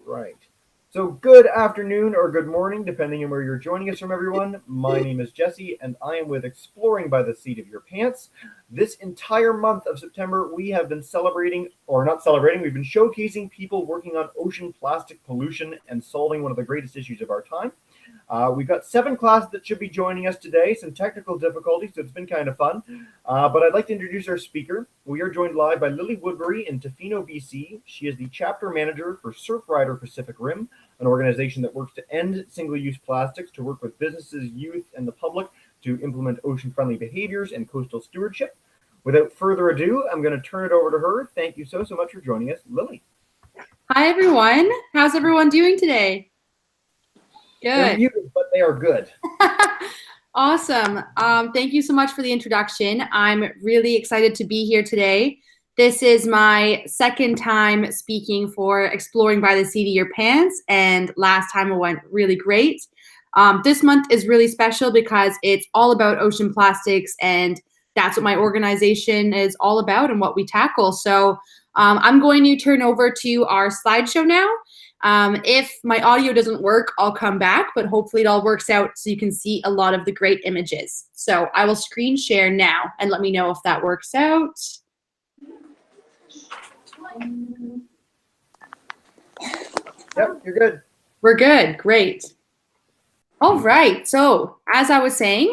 right. So good afternoon or good morning, depending on where you're joining us from, everyone. My name is Jesse, and I am with Exploring by the Seat of Your Pants. This entire month of September, we have been celebrating, or not celebrating, we've been showcasing people working on ocean plastic pollution and solving one of the greatest issues of our time. We've got 7 classes that should be joining us today, some technical difficulties, so it's been kind of fun. But I'd like to introduce our speaker. We are joined live by Lilly Woodbury in Tofino, BC. She is the chapter manager for Surfrider Pacific Rim, an organization that works to end single-use plastics, to work with businesses, youth, and the public to implement ocean-friendly behaviors and coastal stewardship. Without further ado, I'm going to turn it over to her. Thank you so much for joining us, Lilly. Hi, everyone. How's everyone doing today? Good. They're muted, but they are good. Awesome. Thank you so much for the introduction. I'm really excited to be here today. This is my second time speaking for Exploring by the Seat of Your Pants, and last time it went really great. This month is really special because it's all about ocean plastics, and that's what my organization is all about and what we tackle. So I'm going to turn over to our slideshow now. If my audio doesn't work, I'll come back, but hopefully it all works out so you can see a lot of the great images. So I will screen share now and let me know if that works out. Yep, you're good. We're good. Great. All right. So as I was saying,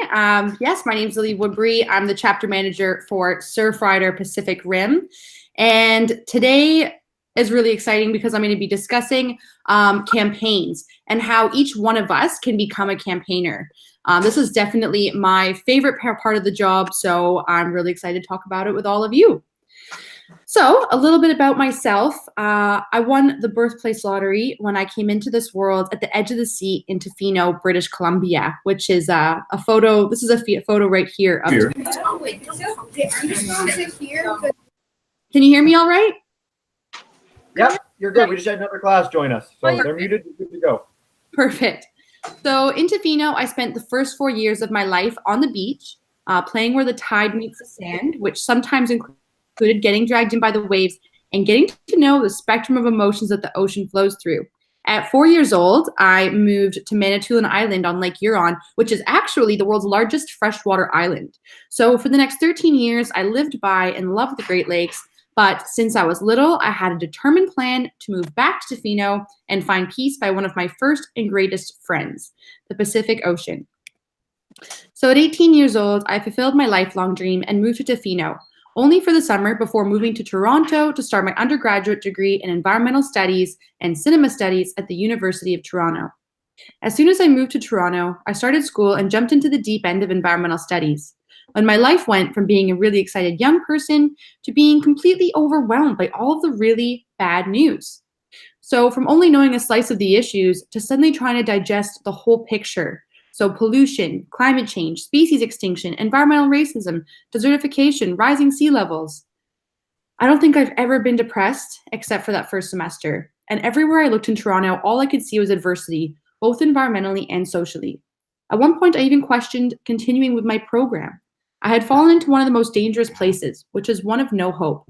yes, my name is Lilly Woodbury. I'm the chapter manager for Surfrider Pacific Rim. And today is really exciting because I'm going to be discussing campaigns and how each one of us can become a campaigner. This is definitely my favorite part of the job, so I'm really excited to talk about it with all of you. So a little bit about myself. I won the birthplace lottery when I came into this world at the edge of the sea in Tofino, British Columbia, which is a photo. This is a photo right here. Of Here. Can you hear me all right? Yep, you're good. We just had another class join us. So they're muted. You're good to go. Perfect. So in Tofino, I spent the first 4 years of my life on the beach, playing where the tide meets the sand, which sometimes included getting dragged in by the waves and getting to know the spectrum of emotions that the ocean flows through. At 4 years old, I moved to Manitoulin Island on Lake Huron, which is actually the world's largest freshwater island. So for the next 13 years, I lived by and loved the Great Lakes. But since I was little, I had a determined plan to move back to Tofino and find peace by one of my first and greatest friends, the Pacific Ocean. So at 18 years old, I fulfilled my lifelong dream and moved to Tofino, only for the summer before moving to Toronto to start my undergraduate degree in environmental studies and cinema studies at the University of Toronto. As soon as I moved to Toronto, I started school and jumped into the deep end of environmental studies. When my life went from being a really excited young person to being completely overwhelmed by all of the really bad news. So from only knowing a slice of the issues to suddenly trying to digest the whole picture. So pollution, climate change, species extinction, environmental racism, desertification, rising sea levels. I don't think I've ever been depressed except for that first semester. And everywhere I looked in Toronto, all I could see was adversity, both environmentally and socially. At one point, I even questioned continuing with my program. I had fallen into one of the most dangerous places, which is one of no hope.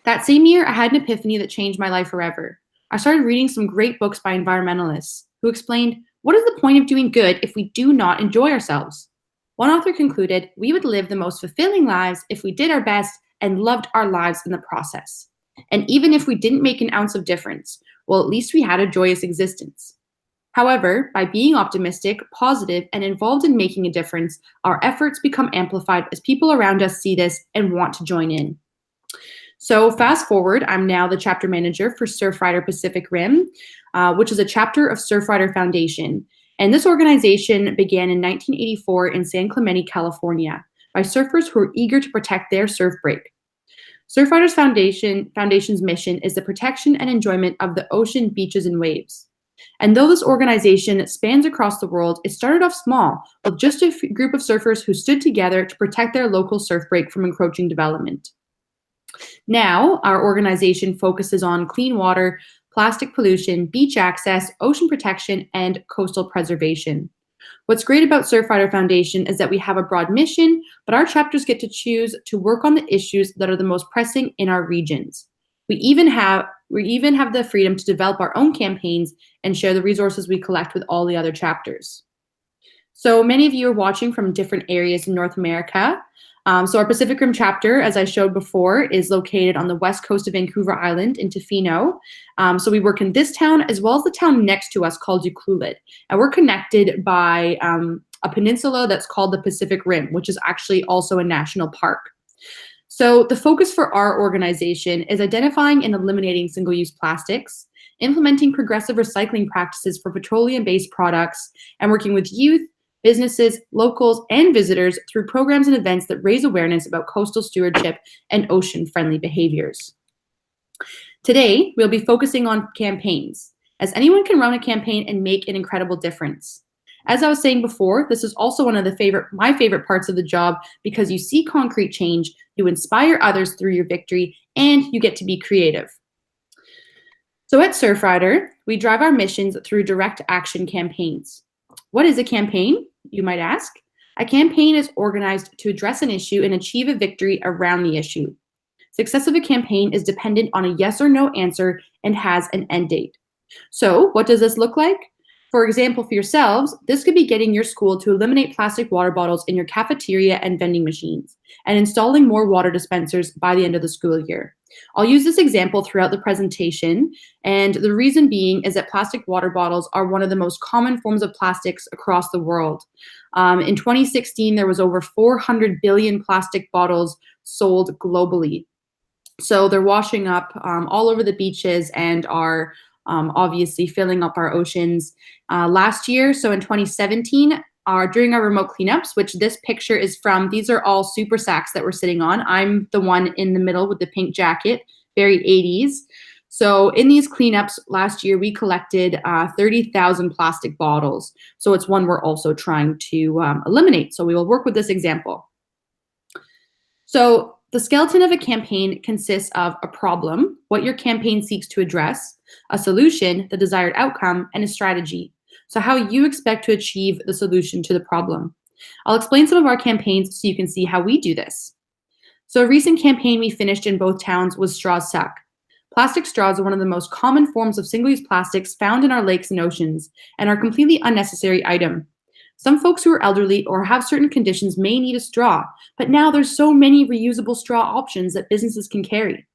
That same year, I had an epiphany that changed my life forever. I started reading some great books by environmentalists who explained, what is the point of doing good if we do not enjoy ourselves? One author concluded, we would live the most fulfilling lives if we did our best and loved our lives in the process. And even if we didn't make an ounce of difference, well, at least we had a joyous existence. However, by being optimistic, positive, and involved in making a difference, our efforts become amplified as people around us see this and want to join in. So fast forward, I'm now the chapter manager for Surfrider Pacific Rim, which is a chapter of Surfrider Foundation. And this organization began in 1984 in San Clemente, California, by surfers who are eager to protect their surf break. Surfrider Foundation's mission is the protection and enjoyment of the ocean, beaches, and waves. And though this organization spans across the world, it started off small, with just a group of surfers who stood together to protect their local surf break from encroaching development. Now, our organization focuses on clean water, plastic pollution, beach access, ocean protection, and coastal preservation. What's great about Surfrider Foundation is that we have a broad mission, but our chapters get to choose to work on the issues that are the most pressing in our regions. We even have We even have the freedom to develop our own campaigns and share the resources we collect with all the other chapters. So many of you are watching from different areas in North America. So our Pacific Rim chapter, as I showed before, is located on the west coast of Vancouver Island in Tofino. So we work in this town as well as the town next to us called Ucluelet. And we're connected by a peninsula that's called the Pacific Rim, which is actually also a national park. So the focus for our organization is identifying and eliminating single-use plastics, implementing progressive recycling practices for petroleum-based products, and working with youth, businesses, locals, and visitors through programs and events that raise awareness about coastal stewardship and ocean-friendly behaviors. Today, we'll be focusing on campaigns, as anyone can run a campaign and make an incredible difference. As I was saying before, this is also one of my favorite parts of the job because you see concrete change, you inspire others through your victory, and you get to be creative. So at Surfrider, we drive our missions through direct action campaigns. What is a campaign, you might ask? A campaign is organized to address an issue and achieve a victory around the issue. Success of a campaign is dependent on a yes or no answer and has an end date. So what does this look like? For example, for yourselves, this could be getting your school to eliminate plastic water bottles in your cafeteria and vending machines, and installing more water dispensers by the end of the school year. I'll use this example throughout the presentation, and the reason being is that plastic water bottles are one of the most common forms of plastics across the world. In 2016, there was over 400 billion plastic bottles sold globally. So they're washing up all over the beaches and are obviously filling up our oceans. Last year, so in 2017, during our remote cleanups, which this picture is from, these are all super sacks that we're sitting on. I'm the one in the middle with the pink jacket, very 80s. So in these cleanups last year, we collected 30,000 plastic bottles. So it's one we're also trying to eliminate. So we will work with this example. So the skeleton of a campaign consists of a problem, what your campaign seeks to address, a solution, the desired outcome, and a strategy. So how you expect to achieve the solution to the problem. I'll explain some of our campaigns so you can see how we do this. So a recent campaign we finished in both towns was Straws Suck. Plastic straws are one of the most common forms of single-use plastics found in our lakes and oceans and are a completely unnecessary item. Some folks who are elderly or have certain conditions may need a straw, but now there's so many reusable straw options that businesses can carry.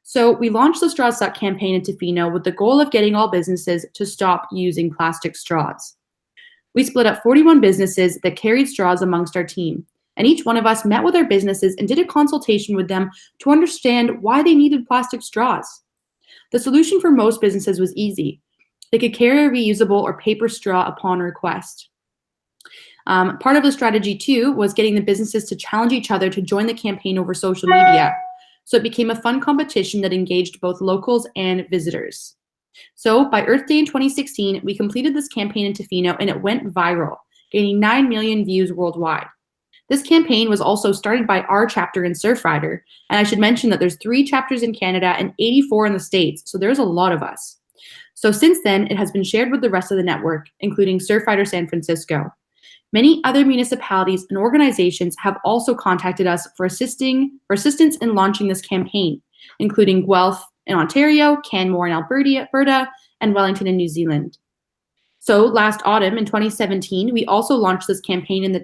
So we launched the Straws Suck campaign in Tofino with the goal of getting all businesses to stop using plastic straws. We split up 41 businesses that carried straws amongst our team, and each one of us met with our businesses and did a consultation with them to understand why they needed plastic straws. The solution for most businesses was easy. They could carry a reusable or paper straw upon request. Part of the strategy too was getting the businesses to challenge each other to join the campaign over social media. So it became a fun competition that engaged both locals and visitors. So by Earth Day in 2016, we completed this campaign in Tofino and it went viral, gaining 9 million views worldwide. This campaign was also started by our chapter in Surfrider, and I should mention that there's 3 chapters in Canada and 84 in the States, so there's a lot of us. So since then, it has been shared with the rest of the network, including Surfrider San Francisco. Many other municipalities and organizations have also contacted us for assistance in launching this campaign, including Guelph in Ontario, Canmore in Alberta, and Wellington in New Zealand. So last autumn in 2017, we also launched this campaign in the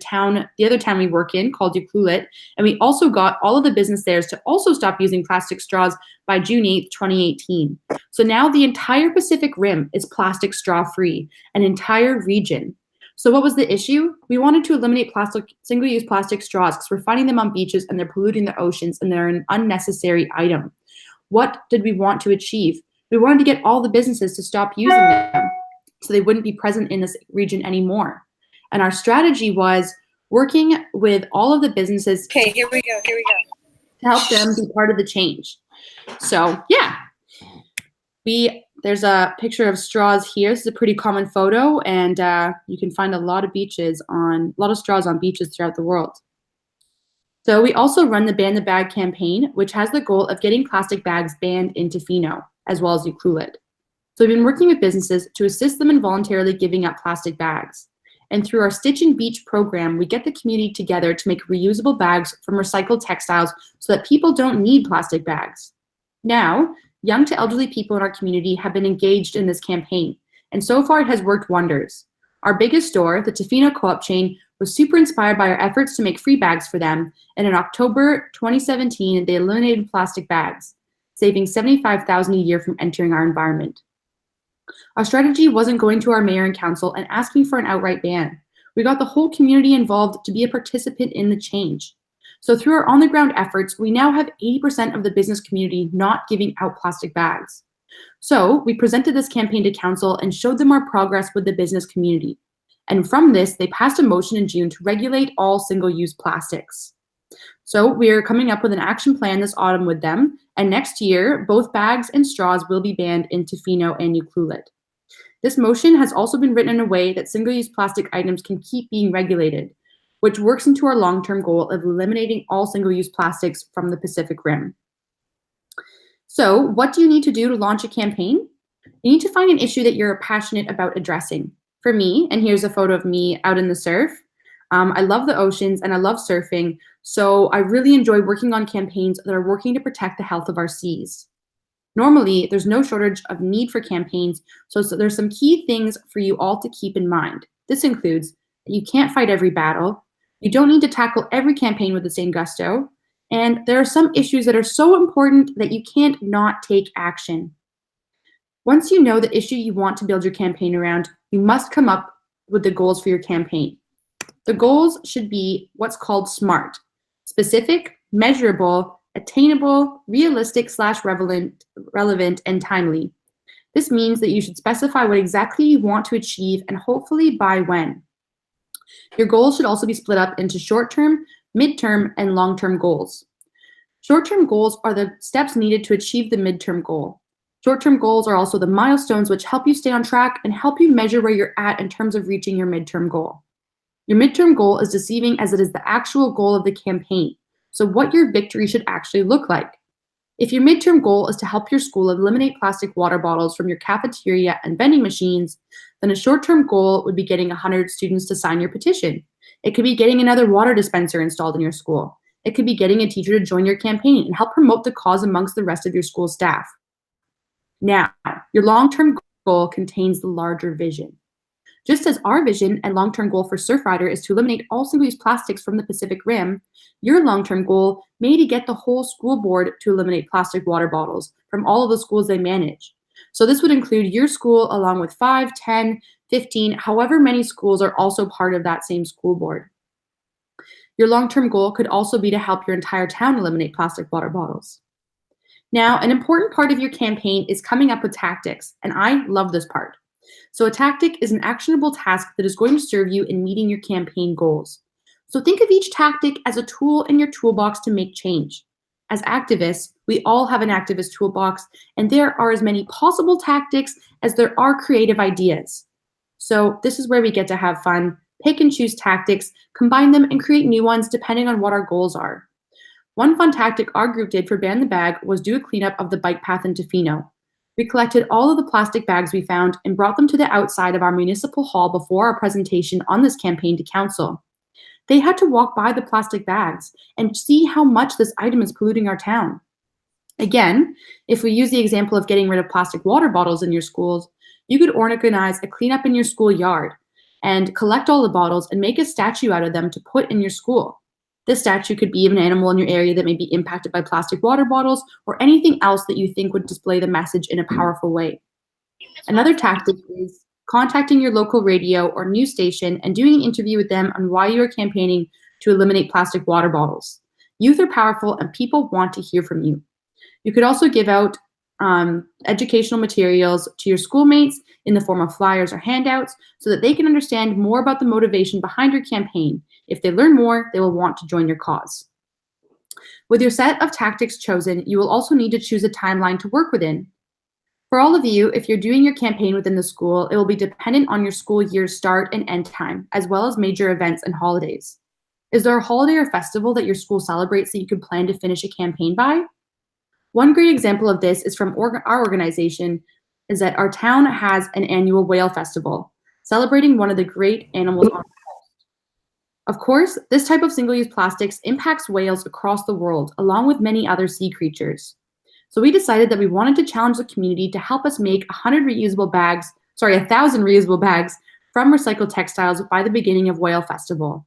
other town we work in called Ucluelet, and we also got all of the business there to also stop using plastic straws by June 8th, 2018. So now the entire Pacific Rim is plastic straw free, an entire region. So what was the issue? We wanted to eliminate single-use plastic straws because we're finding them on beaches and they're polluting the oceans and they're an unnecessary item. What did we want to achieve? We wanted to get all the businesses to stop using them so they wouldn't be present in this region anymore. And our strategy was working with all of the businesses. Okay, here we go. To help them be part of the change. So yeah, there's a picture of straws here. This is a pretty common photo, and you can find a lot of straws on beaches throughout the world. So we also run the Ban the Bag campaign, which has the goal of getting plastic bags banned in Tofino, as well as Ucluelet. So we've been working with businesses to assist them in voluntarily giving up plastic bags. And through our Stitch and Beach program, we get the community together to make reusable bags from recycled textiles so that people don't need plastic bags. Now, Young to elderly people in our community have been engaged in this campaign, and so far it has worked wonders. Our biggest store, the Tofino co-op chain, was super inspired by our efforts to make free bags for them, and in October 2017, they eliminated plastic bags, saving $75,000 a year from entering our environment. Our strategy wasn't going to our mayor and council and asking for an outright ban. We got the whole community involved to be a participant in the change. So through our on-the-ground efforts, we now have 80% of the business community not giving out plastic bags. So we presented this campaign to council and showed them our progress with the business community. And from this, they passed a motion in June to regulate all single-use plastics. So we're coming up with an action plan this autumn with them, and next year, both bags and straws will be banned in Tofino and Ucluelet. This motion has also been written in a way that single-use plastic items can keep being regulated, which works into our long-term goal of eliminating all single-use plastics from the Pacific Rim. So what do you need to do to launch a campaign? You need to find an issue that you're passionate about addressing. For me, and here's a photo of me out in the surf, I love the oceans and I love surfing, so I really enjoy working on campaigns that are working to protect the health of our seas. Normally, there's no shortage of need for campaigns, so there's some key things for you all to keep in mind. This includes that you can't fight every battle, you don't need to tackle every campaign with the same gusto, and there are some issues that are so important that you can't not take action. Once you know the issue you want to build your campaign around, you must come up with the goals for your campaign. The goals should be what's called SMART: specific, measurable, attainable, realistic/relevant, and timely. This means that you should specify what exactly you want to achieve and hopefully by when. Your goals should also be split up into short-term, mid-term, and long-term goals. Short-term goals are the steps needed to achieve the mid-term goal. Short-term goals are also the milestones which help you stay on track and help you measure where you're at in terms of reaching your mid-term goal. Your mid-term goal is deceiving as it is the actual goal of the campaign, so what your victory should actually look like. If your midterm goal is to help your school eliminate plastic water bottles from your cafeteria and vending machines, then a short-term goal would be getting 100 students to sign your petition. It could be getting another water dispenser installed in your school. It could be getting a teacher to join your campaign and help promote the cause amongst the rest of your school staff. Now, your long-term goal contains the larger vision. Just as our vision and long-term goal for Surfrider is to eliminate all single-use plastics from the Pacific Rim, your long-term goal may be to get the whole school board to eliminate plastic water bottles from all of the schools they manage. So this would include your school along with 5, 10, 15, however many schools are also part of that same school board. Your long-term goal could also be to help your entire town eliminate plastic water bottles. Now, an important part of your campaign is coming up with tactics, and I love this part. So a tactic is an actionable task that is going to serve you in meeting your campaign goals. So think of each tactic as a tool in your toolbox to make change. As activists, we all have an activist toolbox, and there are as many possible tactics as there are creative ideas. So this is where we get to have fun, pick and choose tactics, combine them, and create new ones depending on what our goals are. One fun tactic our group did for Ban the Bag was do a cleanup of the bike path in Tofino. We collected all of the plastic bags we found and brought them to the outside of our municipal hall before our presentation on this campaign to council. They had to walk by the plastic bags and see how much this item is polluting our town. Again, if we use the example of getting rid of plastic water bottles in your schools, you could organize a cleanup in your school yard and collect all the bottles and make a statue out of them to put in your school. This statue could be of an animal in your area that may be impacted by plastic water bottles or anything else that you think would display the message in a powerful way. Another tactic is contacting your local radio or news station and doing an interview with them on why you are campaigning to eliminate plastic water bottles. Youth are powerful and people want to hear from you. You could also give out educational materials to your schoolmates in the form of flyers or handouts so that they can understand more about the motivation behind your campaign. If they learn more, they will want to join your cause. With your set of tactics chosen, you will also need to choose a timeline to work within. For all of you, if you're doing your campaign within the school, it will be dependent on your school year's start and end time, as well as major events and holidays. Is there a holiday or festival that your school celebrates that you could plan to finish a campaign by? One great example of this is from our organization, is that our town has an annual whale festival, celebrating one of the great animals on the coast. Of course, this type of single-use plastics impacts whales across the world, along with many other sea creatures. So we decided that we wanted to challenge the community to help us make 1,000 reusable bags from recycled textiles by the beginning of Whale Festival.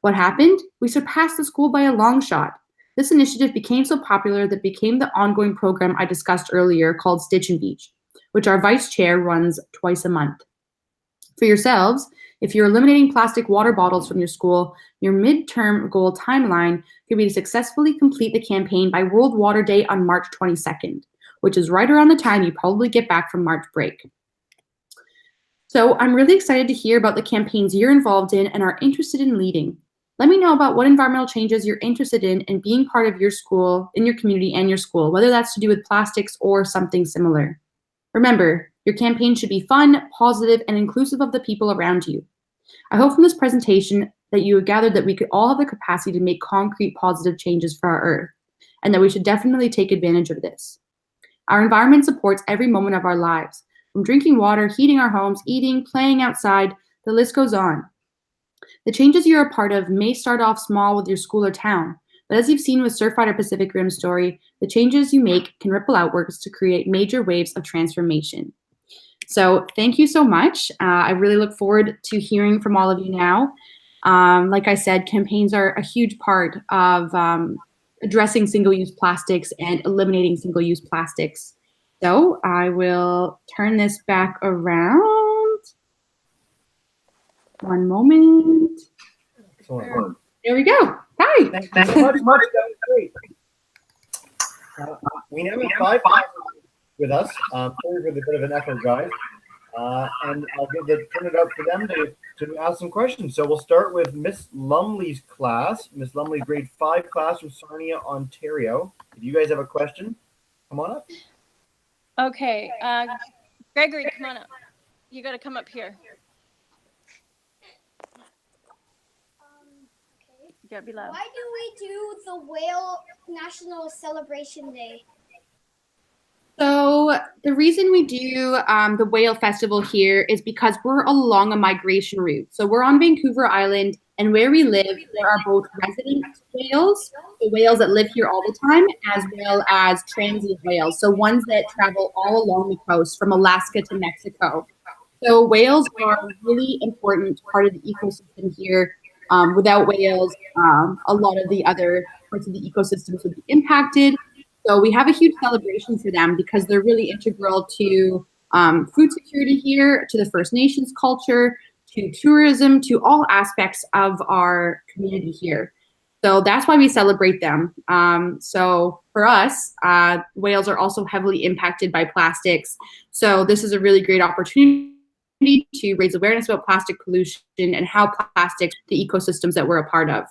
What happened? We surpassed the school by a long shot. This initiative became so popular that it became the ongoing program I discussed earlier called Stitch and Beach, which our vice chair runs twice a month. For yourselves, if you're eliminating plastic water bottles from your school, your midterm goal timeline could be to successfully complete the campaign by World Water Day on March 22nd, which is right around the time you probably get back from March break. So I'm really excited to hear about the campaigns you're involved in and are interested in leading. Let me know about what environmental changes you're interested in and being part of your school, in your community and your school, whether that's to do with plastics or something similar. Remember, your campaign should be fun, positive, and inclusive of the people around you. I hope from this presentation that you have gathered that we could all have the capacity to make concrete positive changes for our Earth, and that we should definitely take advantage of this. Our environment supports every moment of our lives, from drinking water, heating our homes, eating, playing outside, the list goes on. The changes you're a part of may start off small with your school or town, but as you've seen with Surfrider Pacific Rim story, the changes you make can ripple outwards to create major waves of transformation. So thank you so much. I really look forward to hearing from all of you now. Like I said, campaigns are a huge part of addressing single-use plastics and eliminating single-use plastics. So I will turn this back around. One moment. Excellent. There we go. Hi. Thank you so much. That was great. We now have 5 with us. Sorry for the bit of an echo, guys. And I'll turn it up for them to ask some questions. So we'll start with Miss Lumley's class. Miss Lumley's grade 5 class from Sarnia, Ontario. If you guys have a question, come on up. Okay. Gregory, come on up. You got to come up here. Okay. You got to be loud. Why do we do the Whale National Celebration Day? So the reason we do the whale festival here is because we're along a migration route. So we're on Vancouver Island, and where we live, there are both resident whales, the whales that live here all the time, as well as transient whales, so ones that travel all along the coast from Alaska to Mexico. So whales are a really important part of the ecosystem here. Without whales, a lot of the other parts of the ecosystems would be impacted. So we have a huge celebration for them because they're really integral to food security here, to the First Nations culture, to tourism, to all aspects of our community here. So that's why we celebrate them. So for us, whales are also heavily impacted by plastics. So this is a really great opportunity to raise awareness about plastic pollution and how plastics the ecosystems that we're a part of.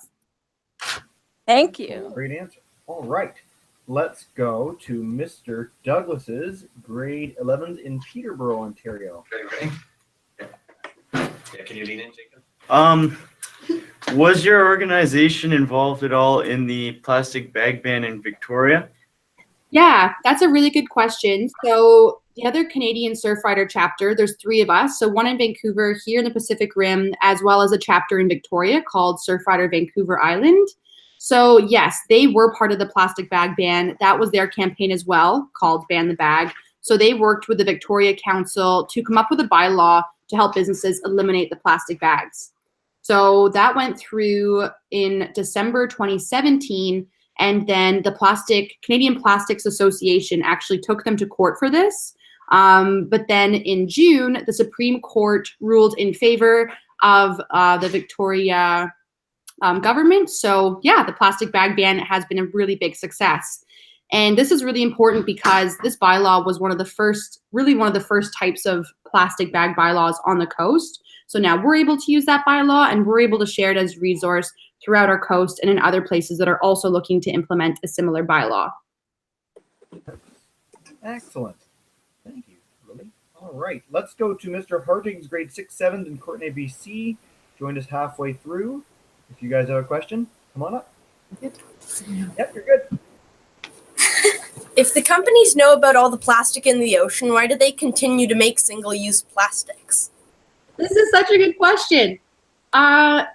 Thank you. Great answer. All right. Let's go to Mr. Douglas's grade 11s in Peterborough, Ontario. Okay, ready? Yeah, can you lean in, Jacob? Was your organization involved at all in the plastic bag ban in Victoria? Yeah, that's a really good question. So the other Canadian Surfrider chapter, there's 3 of us. So one in Vancouver here in the Pacific Rim, as well as a chapter in Victoria called Surfrider Vancouver Island. So yes, they were part of the plastic bag ban. That was their campaign as well, called Ban the Bag. So they worked with the Victoria Council to come up with a bylaw to help businesses eliminate the plastic bags. So that went through in December 2017, and then the Canadian Plastics Association actually took them to court for this. But then in June, the Supreme Court ruled in favor of the Victoria government. So yeah, the plastic bag ban has been a really big success. And this is really important because this bylaw was one of the first types of plastic bag bylaws on the coast. So now we're able to use that bylaw and we're able to share it as a resource throughout our coast and in other places that are also looking to implement a similar bylaw. Excellent. Thank you, Lily. All right, let's go to Mr. Harting's grade 6, 7 in Courtenay, BC. Joined us halfway through. If you guys have a question, come on up. Yep, you're good. If the companies know about all the plastic in the ocean, why do they continue to make single-use plastics? This is such a good question. I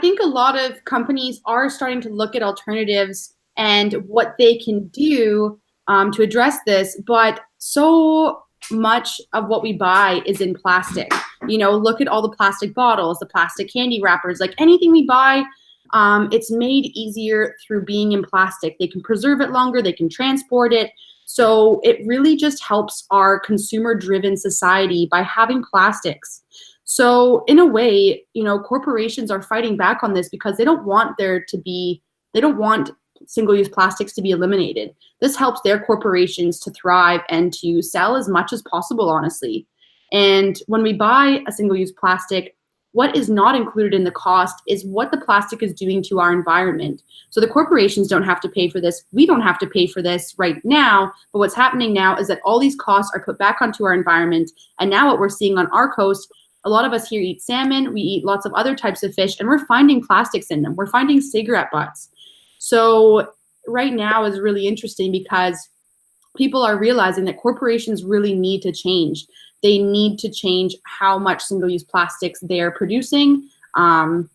think a lot of companies are starting to look at alternatives and what they can do to address this, but so much of what we buy is in plastic. You know, look at all the plastic bottles, the plastic candy wrappers, like anything we buy, it's made easier through being in plastic. They can preserve it longer, they can transport it. So it really just helps our consumer-driven society by having plastics. So in a way, you know, corporations are fighting back on this because they don't want single-use plastics to be eliminated. This helps their corporations to thrive and to sell as much as possible, honestly. And when we buy a single-use plastic, what is not included in the cost is what the plastic is doing to our environment. So the corporations don't have to pay for this. We don't have to pay for this right now. But what's happening now is that all these costs are put back onto our environment. And now what we're seeing on our coast, a lot of us here eat salmon, we eat lots of other types of fish, and we're finding plastics in them. We're finding cigarette butts. So right now is really interesting because people are realizing that corporations really need to change. They need to change how much single-use plastics they're producing.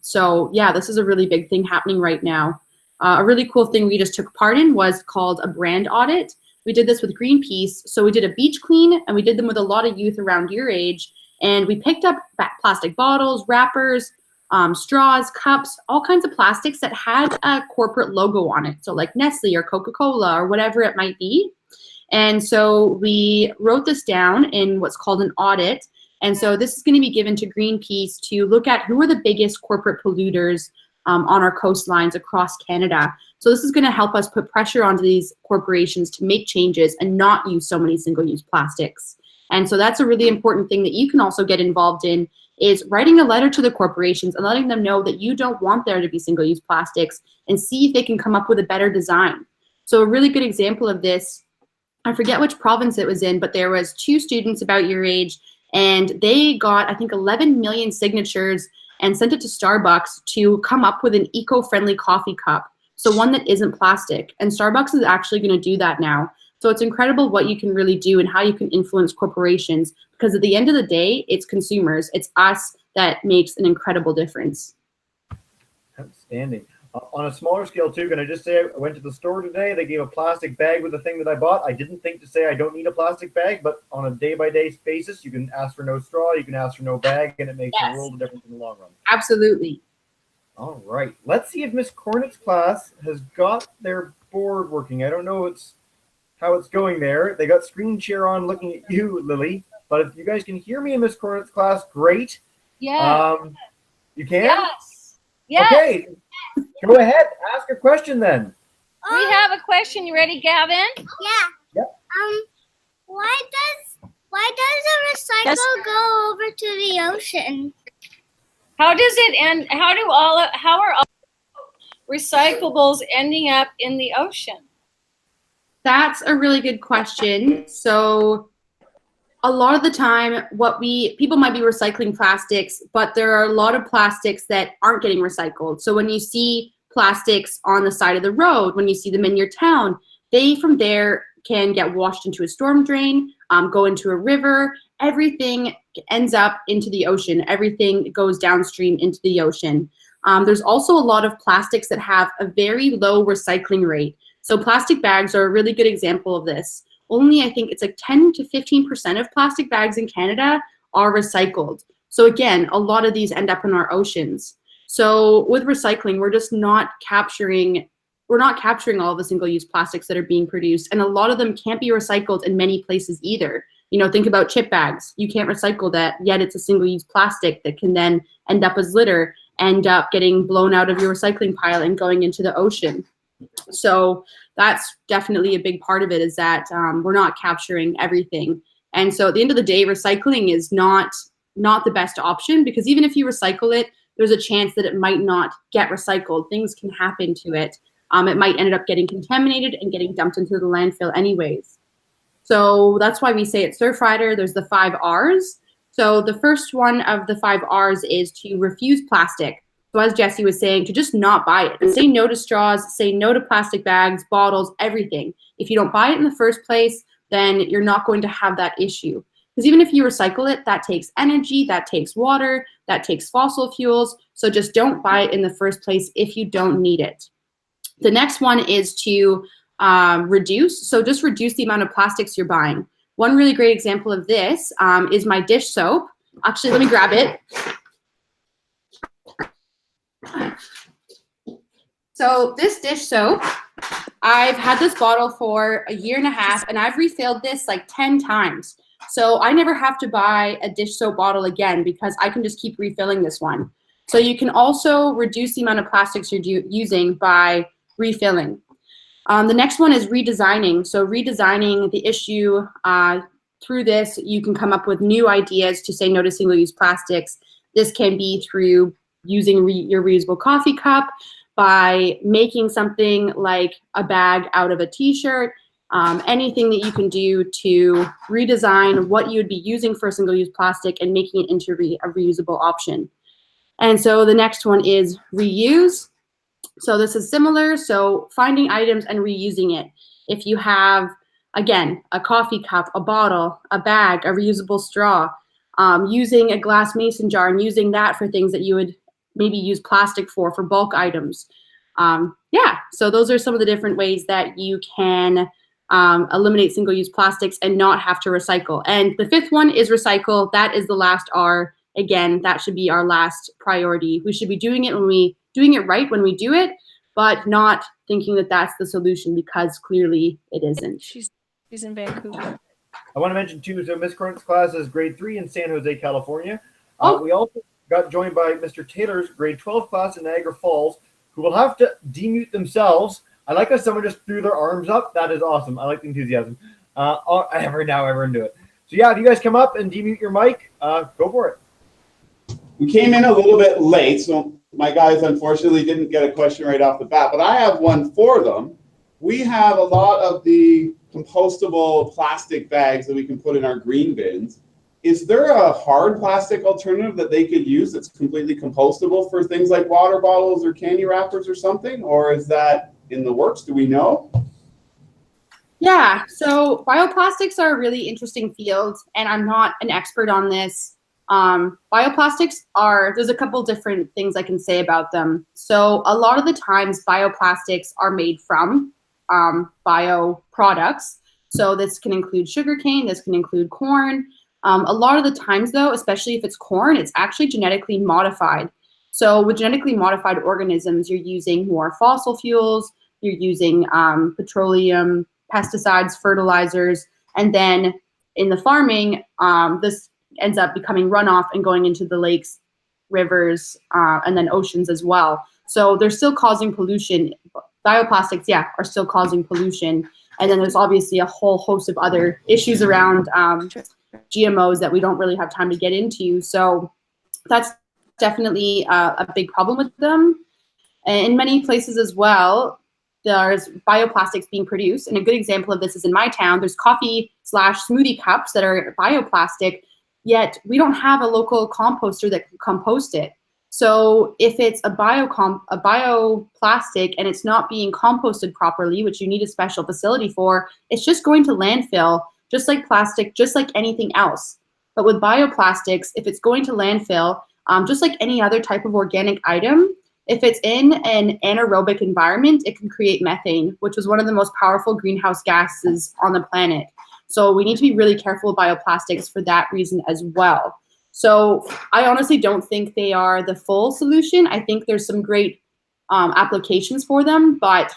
So yeah, this is a really big thing happening right now. A really cool thing we just took part in was called a brand audit. We did this with Greenpeace. So we did a beach clean, and we did them with a lot of youth around your age. And we picked up plastic bottles, wrappers, straws, cups, all kinds of plastics that had a corporate logo on it. So like Nestle or Coca-Cola or whatever it might be. And so we wrote this down in what's called an audit. And so this is going to be given to Greenpeace to look at who are the biggest corporate polluters on our coastlines across Canada. So this is going to help us put pressure onto these corporations to make changes and not use so many single-use plastics. And so that's a really important thing that you can also get involved in, is writing a letter to the corporations and letting them know that you don't want there to be single-use plastics, and see if they can come up with a better design. So a really good example of this, I forget which province it was in, but there was 2 students about your age, and they got, I think, 11 million signatures and sent it to Starbucks to come up with an eco-friendly coffee cup. So one that isn't plastic. And Starbucks is actually going to do that now. So it's incredible what you can really do and how you can influence corporations, because at the end of the day, it's consumers, it's us that makes an incredible difference. Outstanding. On a smaller scale too, can I just say I went to the store today, they gave a plastic bag with the thing that I bought. I didn't think to say I don't need a plastic bag, but on a day-by-day basis, you can ask for no straw, you can ask for no bag, and it makes a world of difference in the long run. Absolutely. All right, let's see if Miss Cornett's class has got their board working. I don't know how it's going there. They got screen share on looking at you, Lily, but if you guys can hear me in Miss Cornett's class, great. Yeah. You can? Yes. Yes. Okay. Go ahead, ask a question then. We have a question. You ready, Gavin? Yeah. Yep. Why does a recycle go over to the ocean? How does it end? How are all recyclables ending up in the ocean? That's a really good question. So a lot of the time, people might be recycling plastics, but there are a lot of plastics that aren't getting recycled. So when you see plastics on the side of the road, when you see them in your town, they from there can get washed into a storm drain, go into a river. Everything ends up into the ocean. Everything goes downstream into the ocean. There's also a lot of plastics that have a very low recycling rate. So plastic bags are a really good example of this. Only, I think it's like 10 to 15% of plastic bags in Canada are recycled. So again, a lot of these end up in our oceans. So with recycling, we're not capturing all the single-use plastics that are being produced, and a lot of them can't be recycled in many places either. You know, think about chip bags. You can't recycle that, yet it's a single-use plastic that can then end up as litter, end up getting blown out of your recycling pile and going into the ocean. So that's definitely a big part of it, is that we're not capturing everything. And so at the end of the day, recycling is not the best option, because even if you recycle it, there's a chance that it might not get recycled. Things can happen to it. It might end up getting contaminated and getting dumped into the landfill anyways. So that's why we say at Surfrider, there's the 5 R's. So the first one of the 5 R's is to refuse plastic. So as Jesse was saying, to just not buy it. Say no to straws, say no to plastic bags, bottles, everything. If you don't buy it in the first place, then you're not going to have that issue. Because even if you recycle it, that takes energy, that takes water, that takes fossil fuels. So just don't buy it in the first place if you don't need it. The next one is to reduce. So just reduce the amount of plastics you're buying. One really great example of this is my dish soap. Actually, let me grab it. So this dish soap, I've had this bottle for 1.5 years, and I've refilled this like 10 times. So I never have to buy a dish soap bottle again because I can just keep refilling this one. So you can also reduce the amount of plastics you're using by refilling. The next one is redesigning. So redesigning the issue, through this, you can come up with new ideas to say no to single-use plastics. This can be through using your reusable coffee cup, by making something like a bag out of a t-shirt, anything that you can do to redesign what you would be using for a single-use plastic and making it into a reusable option. And so the next one is reuse. So this is similar. So finding items and reusing it. If you have, again, a coffee cup, a bottle, a bag, a reusable straw, using a glass mason jar and using that for things that you would maybe use plastic for bulk items. Yeah, so those are some of the different ways that you can eliminate single-use plastics and not have to recycle. And the fifth one is recycle. That is the last R. Again, that should be our last priority. We should be doing it right when we do it, but not thinking that that's the solution because clearly it isn't. She's in Vancouver. I want to mention too, so Miss Current's class is grade 3 in San Jose, California. Oh. We also got joined by Mr. Taylor's grade 12 class in Niagara Falls, who will have to demute themselves. I like that someone just threw their arms up. That is awesome. I like the enthusiasm. Every now everyone do it. So yeah, if you guys come up and demute your mic, go for it. We came in a little bit late, so my guys unfortunately didn't get a question right off the bat, but I have one for them. We have a lot of the compostable plastic bags that we can put in our green bins. Is there a hard plastic alternative that they could use that's completely compostable for things like water bottles or candy wrappers or something? Or is that in the works? Do we know? Yeah, so bioplastics are a really interesting field, and I'm not an expert on this. Bioplastics there's a couple different things I can say about them. So a lot of the times bioplastics are made from bio products. So this can include sugarcane, this can include corn. A lot of the times though, especially if it's corn, it's actually genetically modified. So with genetically modified organisms, you're using more fossil fuels, you're using petroleum, pesticides, fertilizers, and then in the farming, this ends up becoming runoff and going into the lakes, rivers, and then oceans as well. So they're still causing pollution. Bioplastics, yeah, are still causing pollution. And then there's obviously a whole host of other issues around GMOs that we don't really have time to get into. So that's definitely a big problem with them. And in many places as well, there's bioplastics being produced. And a good example of this is in my town. There's coffee/smoothie cups that are bioplastic, yet we don't have a local composter that can compost it. So if it's a bioplastic and it's not being composted properly, which you need a special facility for, it's just going to landfill, just like plastic, just like anything else. But with bioplastics, if it's going to landfill, just like any other type of organic item, if it's in an anaerobic environment, it can create methane, which is one of the most powerful greenhouse gases on the planet. So we need to be really careful with bioplastics for that reason as well. So I honestly don't think they are the full solution. I think there's some great applications for them, but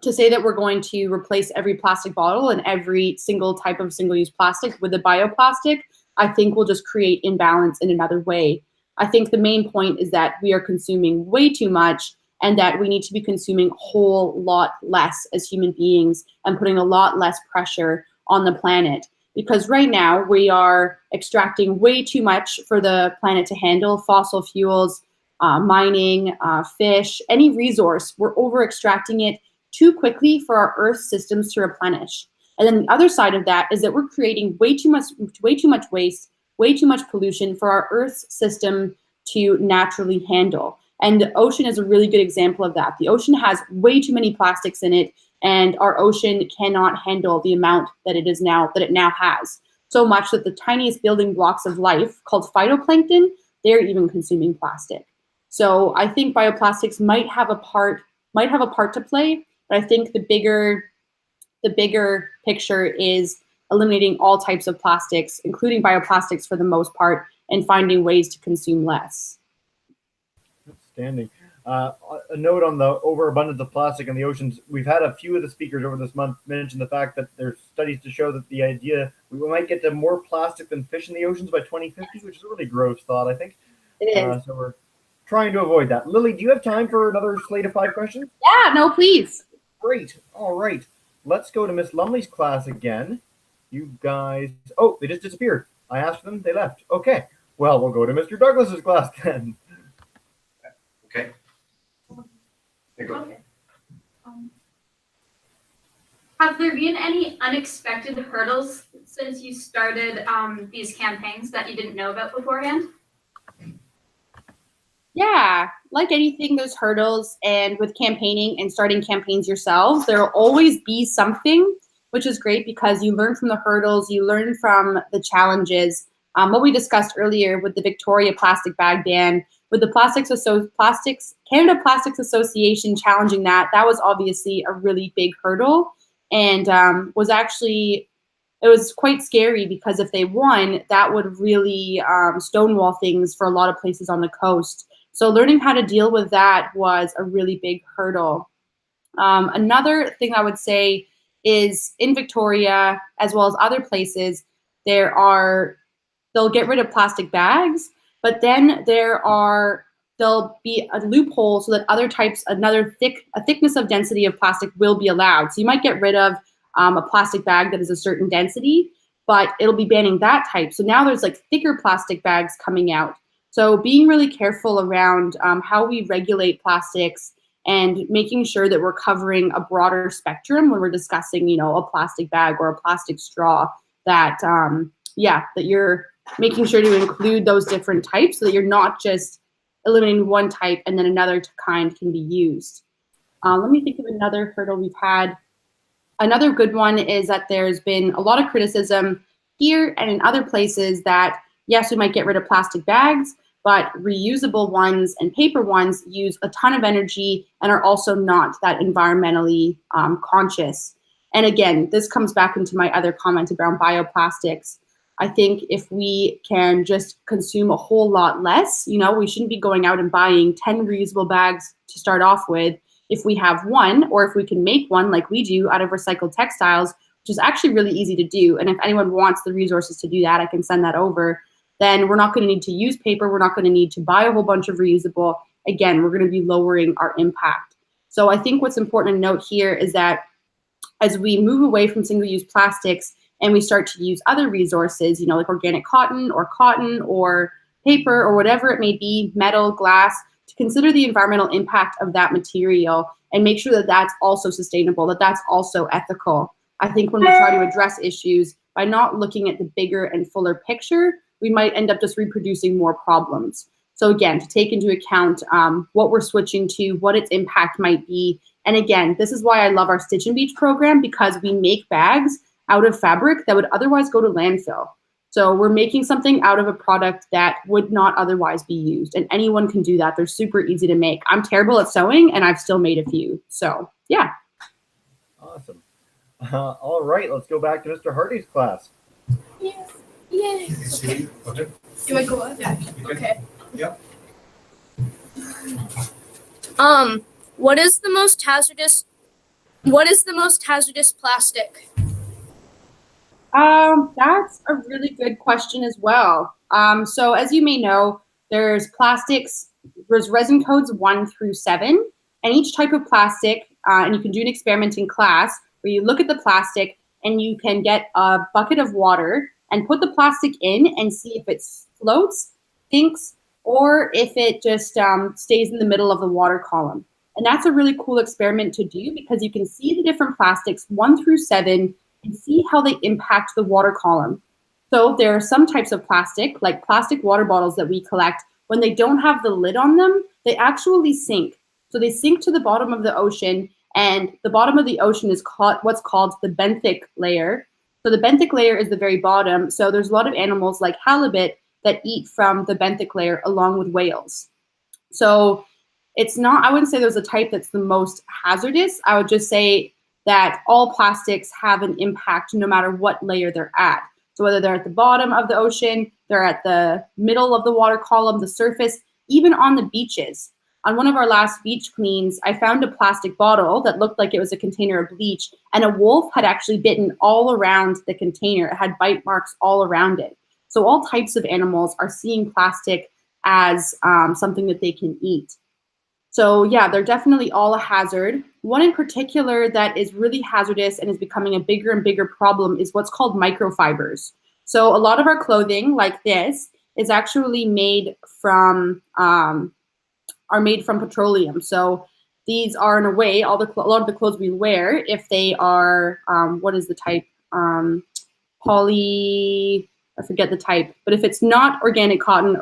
to say that we're going to replace every plastic bottle and every single type of single-use plastic with a bioplastic, I think will just create imbalance in another way. I think the main point is that we are consuming way too much and that we need to be consuming a whole lot less as human beings and putting a lot less pressure on the planet. Because right now we are extracting way too much for the planet to handle. Fossil fuels, mining, fish, any resource, we're over extracting it too quickly for our Earth systems to replenish. And then the other side of that is that we're creating way too much waste, way too much pollution for our Earth's system to naturally handle. And the ocean is a really good example of that. The ocean has way too many plastics in it, and our ocean cannot handle the amount that it now has. So much that the tiniest building blocks of life, called phytoplankton, they're even consuming plastic. So I think bioplastics might have a part to play, but I think the bigger the bigger picture is eliminating all types of plastics, including bioplastics for the most part, and finding ways to consume less. Outstanding. A note on the overabundance of plastic in the oceans. We've had a few of the speakers over this month mention the fact that there's studies to show that the idea we might get to more plastic than fish in the oceans by 2050, which is a really gross thought, I think. It is. So we're trying to avoid that. Lily, do you have time for another slate of 5 questions? Yeah, no, please. Great. All right. Let's go to Miss Lumley's class again. You guys, oh, they just disappeared. I asked them, they left. Okay. Well, we'll go to Mr. Douglas's class then. Okay. Okay. Have there been any unexpected hurdles since you started these campaigns that you didn't know about beforehand? Yeah, like anything, there's hurdles, and with campaigning and starting campaigns yourselves, there will always be something, which is great because you learn from the hurdles, you learn from the challenges. What we discussed earlier with the Victoria plastic bag ban, with the Canada Plastics Association challenging that was obviously a really big hurdle, and it was quite scary because if they won, that would really stonewall things for a lot of places on the coast. So learning how to deal with that was a really big hurdle. Another thing I would say is in Victoria, as well as other places, they'll get rid of plastic bags, but then there'll be a loophole so that a thickness of density of plastic will be allowed. So you might get rid of a plastic bag that is a certain density, but it'll be banning that type. So now there's like thicker plastic bags coming out. So being really careful around how we regulate plastics and making sure that we're covering a broader spectrum when we're discussing, a plastic bag or a plastic straw, that you're making sure to include those different types so that you're not just eliminating one type and then another kind can be used. Let me think of another hurdle we've had. Another good one is that there's been a lot of criticism here and in other places that, yes, we might get rid of plastic bags, but reusable ones and paper ones use a ton of energy and are also not that environmentally conscious. And again, this comes back into my other comment around bioplastics. I think if we can just consume a whole lot less, we shouldn't be going out and buying 10 reusable bags to start off with. If we have one, or if we can make one like we do out of recycled textiles, which is actually really easy to do. And if anyone wants the resources to do that, I can send that over. Then we're not going to need to use paper. We're not going to need to buy a whole bunch of reusable. Again, we're going to be lowering our impact. So I think what's important to note here is that as we move away from single-use plastics and we start to use other resources, like organic cotton or paper or whatever it may be, metal, glass, to consider the environmental impact of that material and make sure that that's also sustainable, that that's also ethical. I think when we try to address issues by not looking at the bigger and fuller picture, we might end up just reproducing more problems. So again, to take into account what we're switching to, what its impact might be. And again, this is why I love our Stitch and Beach program, because we make bags out of fabric that would otherwise go to landfill. So we're making something out of a product that would not otherwise be used. And anyone can do that. They're super easy to make. I'm terrible at sewing and I've still made a few. So yeah. Awesome. All right, let's go back to Mr. Hardy's class. Yes. Yay. Okay. Do I go up? Yeah. Okay. Yep. What is the most hazardous plastic? That's a really good question as well. So as you may know, there's resin codes 1 through 7, and each type of plastic, and you can do an experiment in class where you look at the plastic and you can get a bucket of water and put the plastic in and see if it floats, sinks, or if it just stays in the middle of the water column. And that's a really cool experiment to do because you can see the different plastics 1 through 7 and see how they impact the water column. So there are some types of plastic, like plastic water bottles that we collect, when they don't have the lid on them, they actually sink. So they sink to the bottom of the ocean, and the bottom of the ocean is what's called the benthic layer. So the benthic layer is the very bottom. So there's a lot of animals like halibut that eat from the benthic layer along with whales. So it's not, I wouldn't say there's a type that's the most hazardous. I would just say that all plastics have an impact no matter what layer they're at. So whether they're at the bottom of the ocean, they're at the middle of the water column, the surface, even on the beaches. On one of our last beach cleans, I found a plastic bottle that looked like it was a container of bleach, and a wolf had actually bitten all around the container. It had bite marks all around it. So all types of animals are seeing plastic as something that they can eat. So yeah, they're definitely all a hazard. One in particular that is really hazardous and is becoming a bigger and bigger problem is what's called microfibers. So a lot of our clothing, like this, is actually made from petroleum. So these are, in a way, a lot of the clothes we wear, if they are, what is the type? I forget the type, but if it's not organic cotton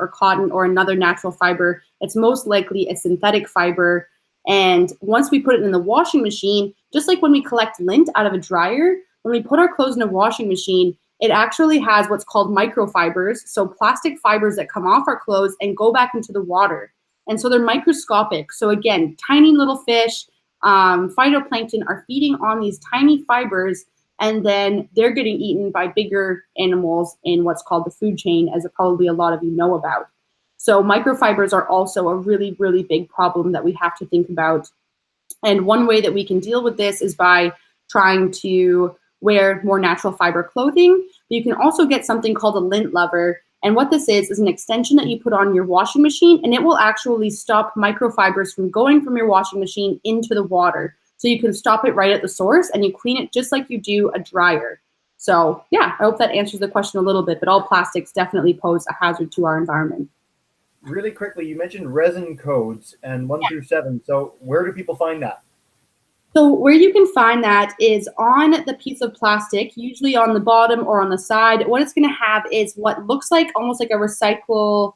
or another natural fiber, it's most likely a synthetic fiber. And once we put it in the washing machine, just like when we collect lint out of a dryer, when we put our clothes in a washing machine, it actually has what's called microfibers, so plastic fibers that come off our clothes and go back into the water. And so they're microscopic. So again, tiny little fish, phytoplankton are feeding on these tiny fibers, and then they're getting eaten by bigger animals in what's called the food chain, as probably a lot of you know about. So microfibers are also a really, really big problem that we have to think about. And one way that we can deal with this is by trying to wear more natural fiber clothing. But you can also get something called a lint lover. And what this is an extension that you put on your washing machine, and it will actually stop microfibers from going from your washing machine into the water. So you can stop it right at the source, and you clean it just like you do a dryer. So yeah, I hope that answers the question a little bit, but all plastics definitely pose a hazard to our environment. Really quickly, you mentioned Resin Codes and 1 through 7. So where do people find that? So where you can find that is on the piece of plastic, usually on the bottom or on the side. What it's going to have is what looks like almost like a recycle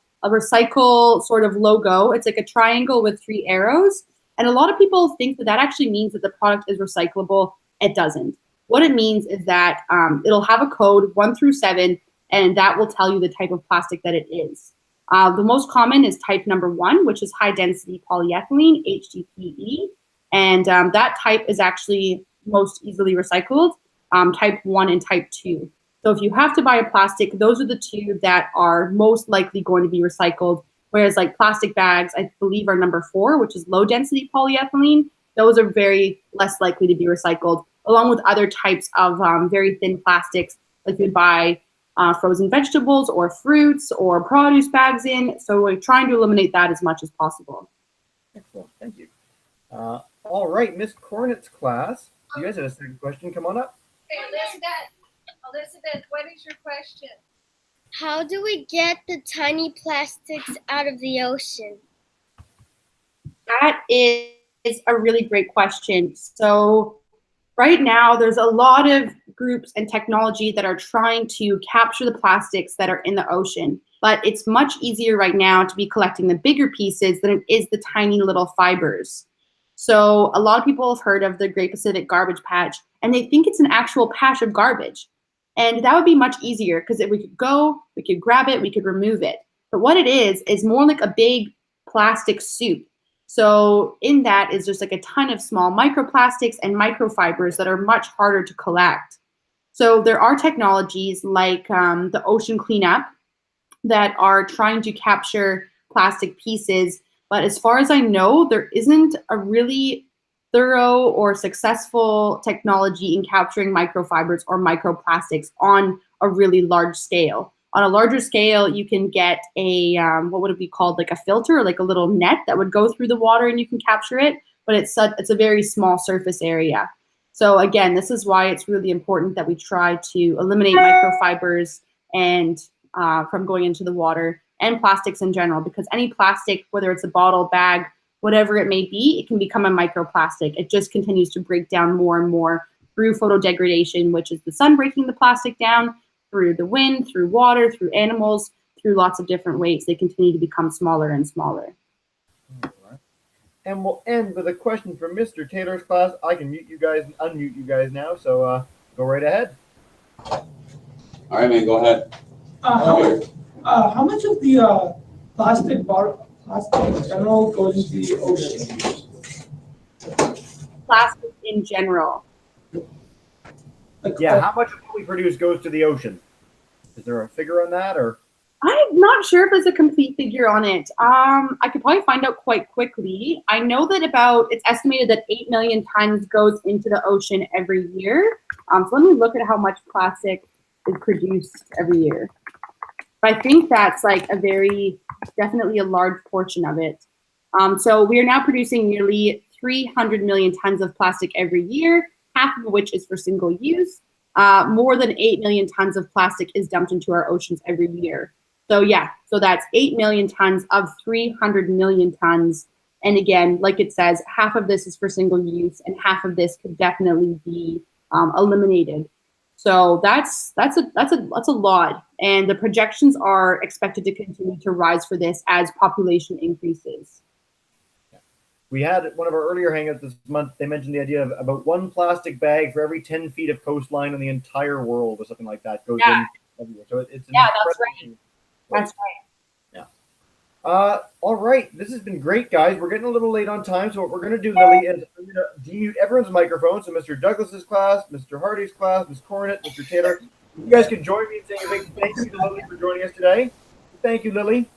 sort of logo. It's like a triangle with 3 arrows. And a lot of people think that that actually means that the product is recyclable. It doesn't. What it means is that it'll have a code 1 through 7, and that will tell you the type of plastic that it is. The most common is type number 1, which is high density polyethylene, HDPE. And that type is actually most easily recycled, type 1 and type 2. So if you have to buy a plastic, those are the 2 that are most likely going to be recycled. Whereas like plastic bags, I believe, are number 4, which is low density polyethylene. Those are very less likely to be recycled, along with other types of very thin plastics, like you'd buy frozen vegetables or fruits or produce bags in. So we're trying to eliminate that as much as possible. Excellent, thank you. All right, Miss Cornett's class, you guys have a second question. Come on up. Okay, Elizabeth, what is your question? How do we get the tiny plastics out of the ocean? That is a really great question. So right now, there's a lot of groups and technology that are trying to capture the plastics that are in the ocean. But it's much easier right now to be collecting the bigger pieces than it is the tiny little fibers. So a lot of people have heard of the Great Pacific Garbage Patch, and they think it's an actual patch of garbage. And that would be much easier because if we could go, we could grab it, we could remove it. But what it is more like a big plastic soup. So in that is just like a ton of small microplastics and microfibers that are much harder to collect. So there are technologies like the ocean cleanup that are trying to capture plastic pieces. But as far as I know, there isn't a really thorough or successful technology in capturing microfibers or microplastics on a really large scale. On a larger scale, you can get a, what would it be called, like a filter, like a little net that would go through the water and you can capture it, but it's a very small surface area. So again, this is why it's really important that we try to eliminate microfibers and from going into the water, and plastics in general, because any plastic, whether it's a bottle, bag, whatever it may be, it can become a microplastic. It just continues to break down more and more through photodegradation, which is the sun breaking the plastic down, through the wind, through water, through animals, through lots of different ways. They continue to become smaller and smaller. All right. And we'll end with a question from Mr. Taylor's class. I can mute you guys and unmute you guys now, so go right ahead. All right, man, go ahead. How much of the plastic in general goes into the ocean? Plastic in general. Like, Yeah, how much of what we produce goes to the ocean? Is there a figure on that, or? I'm not sure if there's a complete figure on it. I could probably find out quite quickly. I know that it's estimated that 8 million tons goes into the ocean every year. So let me look at how much plastic is produced every year. But I think that's like definitely a large portion of it. So we are now producing nearly 300 million tons of plastic every year, half of which is for single use. More than 8 million tons of plastic is dumped into our oceans every year. So yeah, so that's 8 million tons of 300 million tons. And again, like it says, half of this is for single use and half of this could definitely be eliminated. So that's a lot. And the projections are expected to continue to rise for this as population increases. We had one of our earlier hangouts this month. They mentioned the idea of about 1 plastic bag for every 10 feet of coastline in the entire world, or something like that, goes in everywhere. So it's that's right. That's right. Yeah. All right. This has been great, guys. We're getting a little late on time, so what we're going to do, Lily, is I'm going to demute everyone's microphone. So Mr. Douglas's class, Mr. Hardy's class, Ms. Cornett, Mr. Taylor, you guys can join me in saying a big thank you to Lily for joining us today. Thank you, Lily.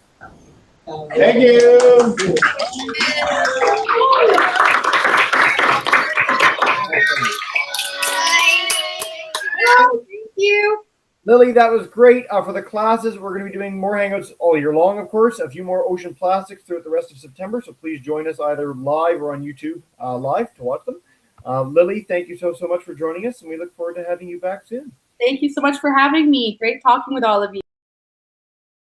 Thank you. Thank you. Lily, that was great. For the classes, we're going to be doing more hangouts all year long, of course. A few more ocean plastics throughout the rest of September. So please join us either live or on YouTube live to watch them. Lily, thank you so much for joining us, and we look forward to having you back soon. Thank you so much for having me. Great talking with all of you.